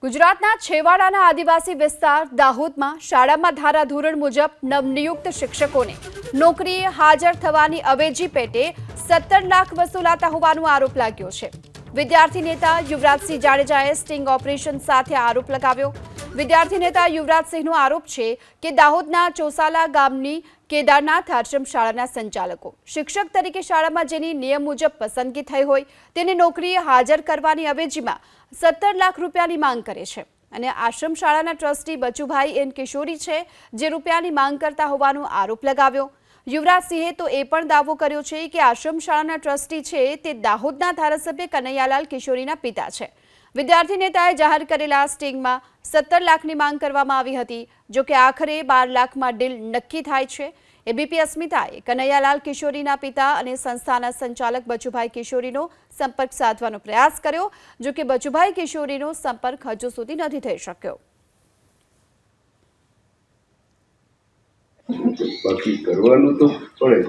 ગુજરાતના છેવાડાના આદિવાસી વિસ્તાર દાહોદમાં શાળામાં ધારાધોરણ મુજબ નવનિયુક્ત શિક્ષકોને નોકરીએ હાજર થવાની અવેજી પેટે 17 લાખ વસૂલાતા હોવાનો આરોપ લાગ્યો છે। વિદ્યાર્થી નેતા યુવરાજસિંહ જાડેજાએ સ્ટિંગ ઓપરેશન સાથે આરોપ લગાવ્યો। વિદ્યાર્થી નેતા યુવરાજસિંહનો આરોપ છે કે દાહોદના ચોસાલા ગામની કેદારનાથ આશ્રમ શાળાના સંચાલકો શિક્ષક તરીકે શાળામાં જેની નિયમ મુજબ પસંદગી થઈ હોય તેને નોકરીએ હાજર કરવાની અવેજીમાં 17 લાખ રૂપિયાની માંગ કરે છે અને આશ્રમ શાળાના ટ્રસ્ટી બચુભાઈ એન કિશોરી છે જે રૂપિયાની માંગ કરતા હોવાનો આરોપ લગાવ્યો। યુવરાજસિંહે તો એ પણ દાવો કર્યો છે કે આશ્રમ શાળાના ટ્રસ્ટી છે તે દાહોદના ધારાસભ્ય કનૈયાલાલ કિશોરીના પિતા છે। વિદ્યાર્થી નેતાએ જાહેર કરેલા સ્ટિંગમાં 17 લાખની માંગ કરવામાં આવી હતી, જો કે આખરે 12 લાખમાં ડીલ નક્કી થાય છે। એબીપી અસ્મિતાએ કનૈયાલાલ કિશોરીના પિતા અને સંસ્થાના સંચાલક બચુભાઈ કિશોરીનો સંપર્ક સાધવાનો પ્રયાસ કર્યો, જો કે બચુભાઈ કિશોરીનો સંપર્ક હજુ સુધી નથી થઈ શક્યો। બાકી કરવાનું તો પડે,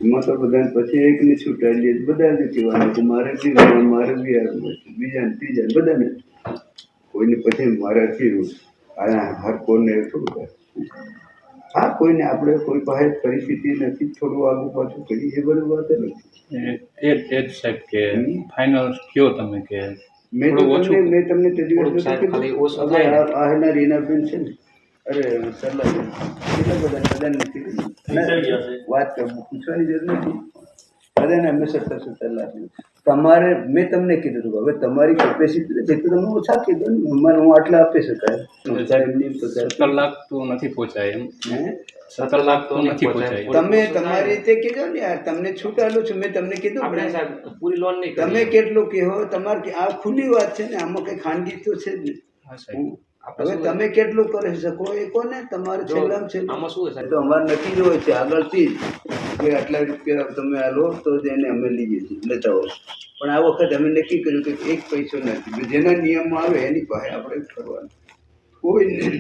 એમાં તો બધાને પછી એકને છૂટાડીએ બધાને કહેવાનું કે મારે બી બીજા ત્રીજા બધાને, કોઈને પછી મારાથી હર કોઈને થોડું થાય। હા, કોઈને આપણે કોઈ પાસે પરિસ્થિતિ નથી, થોડું આગળ પાછું કરી એ બધી વાત નથી। સાહેબ કે ફાઇનલ કયો તમે કે મેં તમને તે દિવસ આહેના રીનાબેન છે ને, અરે સલાહ એટલા બધાને નથી વાત પૂછવાની જરૂર નથી, બધાને અમે 17 લાખ તમારે મેં તમને કીધું હતું હવે તમારી કેપેસિટી નથી તો તમે ઓછા કીધું ને અમારે હું આટલા આપી શકાય। 17 લાખ તો નથી પહોંચાય એમ, 17 લાખ તો નથી પહોંચાય। તમે તમારી રીતે કીધો ને યાર, તમને છૂટ આલું છું મેં તમને કીધું પૂરી લોન નહીં, તમે કેટલું કહો તમારે આ ખુલ્લી વાત છે ને, આમાં કઈ ખાનગી તો છે જ નહીં। હવે તમે કેટલું કરી શકો એ કોને તમારે છેલ્લામાં છે આમાં શું છે તો અમારે નક્કી જ હોય છે આગળથી કે આટલા રૂપિયા તમે આ લો તો એને અમે લઈએ છીએ લેતા હોય, પણ આ વખત અમે નક્કી કર્યું કે એક પૈસો નથી, જેના નિયમમાં આવે એની પાસે આપણે કરવાનું કોઈ નહીં।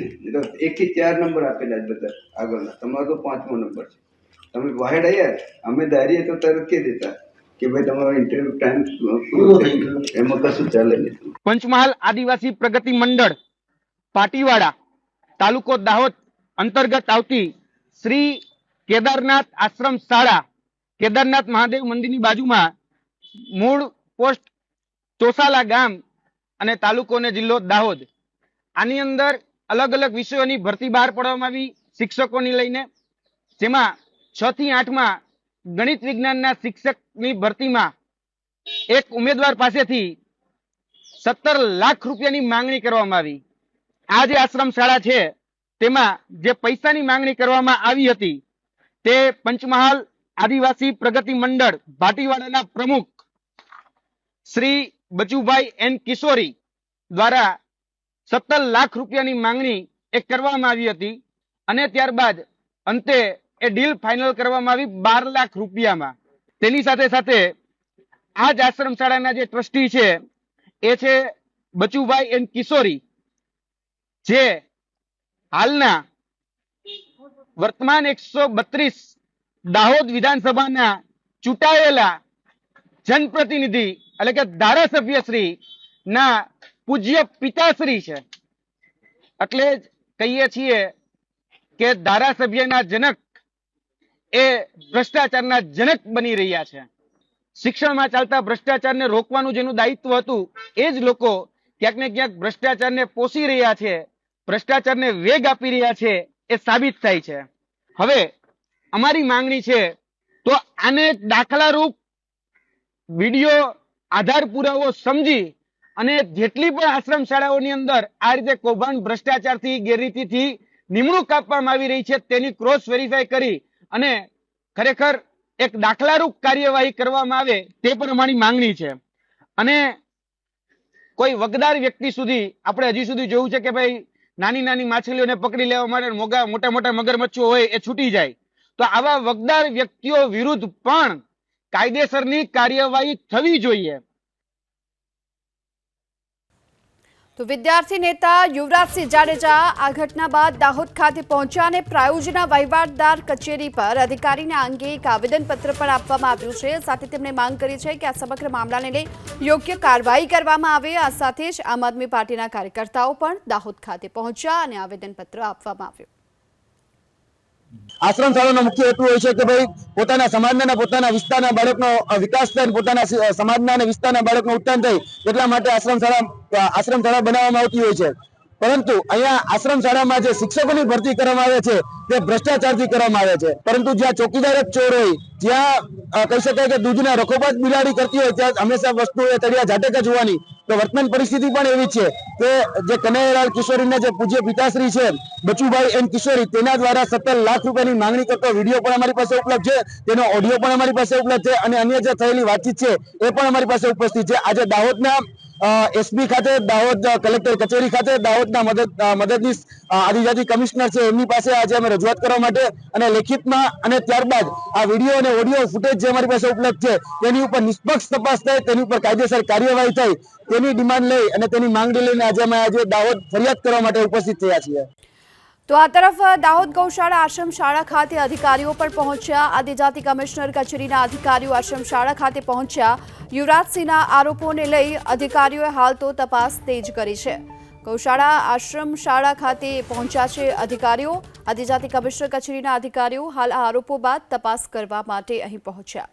1 થી 4 નંબર આપેલા જ બધા આગળના, તમારો તો 5મો નંબર છે। તમે વાહેડ આવ્યા અમે ધારીએ તો તરત કહી દેતા કે ભાઈ તમારો ઇન્ટરવ્યુ ટાઈમ પૂરો થઈ ગયો, એમાં કશું ચાલે નહીં। પંચમહાલ આદિવાસી પ્રગતિ મંડળ પાટીવાડા તાલુકો દાહોદ અંતર્ગત આવતી શ્રી કેદારનાથ આશ્રમ શાળા કેદારનાથ મહાદેવ મંદિરની બાજુમાં મૂળ પોસ્ટ ચોસાલા ગામ અને તાલુકો અને જિલ્લો દાહોદ। આની અંદર અલગ અલગ વિષયોની ભરતી બહાર પાડવામાં આવી શિક્ષકોની લઈને, જેમાં 6 થી 8માં ગણિત વિજ્ઞાનના શિક્ષકની ભરતીમાં એક ઉમેદવાર પાસેથી 17 લાખ રૂપિયાની માંગણી કરવામાં આવી। આ જે આશ્રમ શાળા છે તેમાં જે પૈસાની માંગણી કરવામાં આવી હતી તે પંચમહાલ આદિવાસી પ્રગતિ મંડળ ભાટીવાડાના પ્રમુખ શ્રી બચુભાઈ એન કિશોરી દ્વારા 17 લાખ રૂપિયાની માંગણી એ કરવામાં આવી હતી અને ત્યારબાદ અંતે એ ડીલ ફાઇનલ કરવામાં આવી 12 લાખ રૂપિયામાં। તેની સાથે સાથે આ જ આશ્રમ શાળાના જે ટ્રસ્ટી છે એ છે બચુભાઈ એન કિશોરી, જે હાલના વર્તમાન 132 દાહોદ વિધાનસભાના ચૂંટાયેલા જનપ્રતિનિધિ એટલે કે ધારાસભ્ય શ્રી ના પૂજ્ય પિતાશ્રી છે। એટલે જ કહીએ છીએ કે ધારાસભ્યના જનક એ ભ્રષ્ટાચારના જનક બની રહ્યા છે। શિક્ષણમાં ચાલતા ભ્રષ્ટાચારને રોકવાનું જેનું દાયિત્વ હતું એ જ લોકો ક્યાંક ને ક્યાંક ભ્રષ્ટાચારને પોષી રહ્યા છે, ભ્રષ્ટાચારને વેગ આપી રહ્યા છે એ સાબિત થાય છે। હવે અમારી માંગણી છે તો આને દાખલારૂપ વિડીયો આધાર પુરાવો સમજી અને જેટલી પણ આશ્રમ શાળાઓની અંદર આ રીતે કૌભાંડ ભ્રષ્ટાચારથી ગેરરીતિથી નિમણૂક આપવામાં આવી રહી છે તેની ક્રોસ વેરીફાઈ કરી અને ખરેખર એક દાખલારૂપ કાર્યવાહી કરવામાં આવે તે પણ અમારી માંગણી છે। અને કોઈ વગદાર વ્યક્તિ સુધી આપણે હજી સુધી જોયું છે કે ભાઈ નાની નાની માછલીઓને પકડી લેવા માટે મોટા મોટા મગરમચ્છો હોય એ છૂટી જાય, તો આવા વગદાર વ્યક્તિઓ વિરુદ્ધ પણ કાયદેસરની કાર્યવાહી થવી જોઈએ। તો વિદ્યાર્થી નેતા યુવરાજસિંહ જાડેજા આ ઘટના બાદ દાહોદ ખાતે પહોંચ્યા અને પ્રાયોજના વહીવટદાર કચેરી પર અધિકારીના અંગે એક આવેદનપત્ર પણ આપવામાં આવ્યું છે. સાથે તેમણે માંગ કરી છે કે આ સમગ્ર મામલાને લઈ યોગ્ય કાર્યવાહી કરવામાં આવે. આ સાથે જ આમ આદમી પાર્ટીના કાર્યકર્તાઓ પણ દાહોદ ખાતે પહોંચ્યા અને આવેદનપત્ર આપવામાં આવ્યું. આશ્રમ શાળાનો મુખ્ય હેતુ હોય છે કે ભાઈ પોતાના સમાજના અને પોતાના વિસ્તારના બાળકનો વિકાસ થાય, પોતાના સમાજના અને વિસ્તારના બાળકનું ઉત્થાન થાય, એટલા માટે આશ્રમ શાળા બનાવવામાં આવતી હોય છે. પરંતુ અહીંયા આશ્રમ શાળામાં જે શિક્ષકોની ભરતી કરવામાં આવે છે તે ભ્રષ્ટાચારથી કરવામાં આવે છે. પરંતુ જ્યાં ચોકીદાર જ ચોર હોય, જ્યાં કહી શકાય કે દૂધના રખોપાત બિલાડી કરતી હોય, ત્યાં હંમેશા વસ્તુ એ તળિયા ઝાટક જ હોવાની. તો વર્તમાન પરિસ્થિતિ પણ એવી છે કે જે કનૈયાલાલ કિશોરીના જે પૂજ્ય પિતાશ્રી છે બચુભાઈ એન કિશોરી, તેના દ્વારા 17 લાખ રૂપિયાની માંગણી કરતો વિડીયો પણ અમારી પાસે ઉપલબ્ધ છે, તેનો ઓડિયો પણ અમારી પાસે ઉપલબ્ધ છે અને અન્ય જે થયેલી વાતચીત છે એ પણ અમારી પાસે ઉપસ્થિત છે. આજે દાહોદના એસપી ખાતે, દાહોદ કલેક્ટર કચેરી ખાતે, દાહોદના મદદનીશ આદિજાતિ કમિશનર છે એમની પાસે આજે અમે રજૂઆત કરવા માટે અને લેખિતમાં અને ત્યારબાદ આ વિડીયો અને ઓડિયો ફૂટેજ જે અમારી પાસે ઉપલબ્ધ છે તેની ઉપર નિષ્પક્ષ તપાસ થાય, તેની ઉપર કાયદેસર કાર્યવાહી થાય, તેની ડિમાન્ડ લઈ અને તેની માંગણી લઈને આજે દાહોદ ફરિયાદ કરવા માટે ઉપસ્થિત થયા છીએ. તો આ તરફ દાહોદ ગૌશાળા આશ્રમ શાળા ખાતે અધિકારીઓ પણ પહોંચ્યા. આદિજાતિ કમિશનર કચેરીના અધિકારીઓ આશ્રમ શાળા ખાતે પહોંચ્યા. યુવરાજસિંહના આરોપોને લઈ અધિકારીઓએ હાલ તો તપાસ તેજ કરી છે. ગૌશાળા આશ્રમ શાળા ખાતે પહોંચ્યા છે અધિકારીઓ. આદિજાતિ કમિશનર કચેરીના અધિકારીઓ હાલ આ આરોપો બાદ તપાસ કરવા માટે અહીં પહોંચ્યા.